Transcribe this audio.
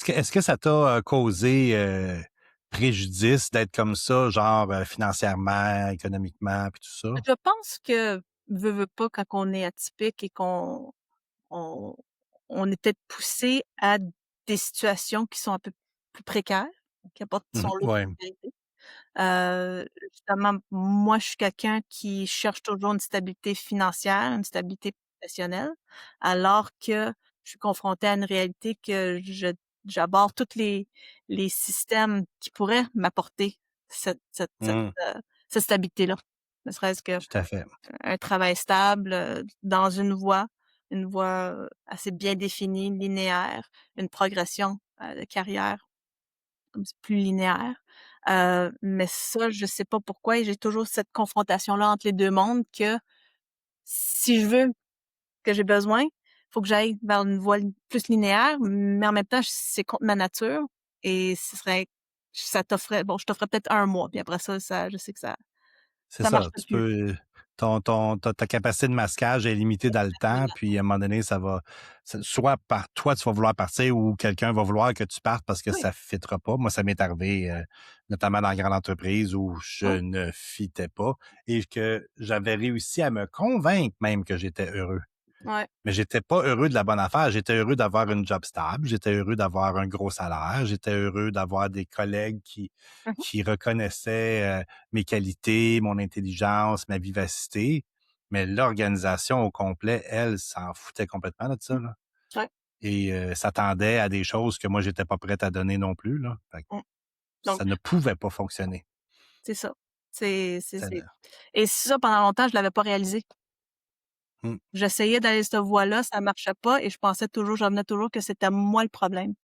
Est-ce que ça t'a, causé, préjudice d'être comme ça, genre, financièrement, économiquement, puis tout ça? Je pense que, veut pas, quand on est atypique et qu'on on on est peut-être poussé à des situations qui sont un peu plus précaires, qui apportent Mmh son mh. lot de Ouais. sécurité. Justement, moi, je suis quelqu'un qui cherche toujours une stabilité financière, une stabilité professionnelle, alors que je suis confrontée à une réalité que j'aborde tous les systèmes qui pourraient m'apporter cette cette cette, Mmh. heu, cette stabilité-là. Ne serait-ce qu'un Tout à fait. travail stable, dans une voie, assez bien définie, linéaire, une progression, de carrière comme c'est plus linéaire. Mais ça, je sais pas pourquoi et j'ai toujours cette confrontation-là entre les 2 mondes que si je veux, que j'ai besoin, faut que j'aille vers une voie plus linéaire, mais en même temps, c'est contre ma nature et ça t'offrait bon, je t'offrais peut-être un mois, puis après ça je sais que C'est ça ça, marchera tu plus. peux ta capacité de masquage est limitée dans le temps, puis à un moment donné, ça va soit par toi, tu vas vouloir partir ou quelqu'un va vouloir que tu partes parce que Oui, ça fittera pas. Moi, ça m'est arrivé, notamment dans la grande entreprise où oui, je ne fitais pas et que j'avais réussi à me convaincre même que j'étais heureux. ouais. Mais j'étais pas heureux de la bonne affaire. J'étais heureux d'avoir une job stable, j'étais heureux d'avoir un gros salaire, j'étais heureux d'avoir des collègues qui Mmh mh. qui reconnaissaient, mes qualités, mon intelligence, ma vivacité. Mais l'organisation au complet, elle, s'en foutait complètement de ça, Mmh. là Ouais. et s'attendait à des choses que moi, j'étais pas prête à donner non plus, là. Fait que Mmh. Donc ça ne pouvait pas fonctionner. c'est ça. C'est Ça et ça, pendant longtemps, je l'avais pas réalisé. mmh. J'essayais d'aller cette voie-là, ça marchait pas et je revenais toujours que c'était moi le problème.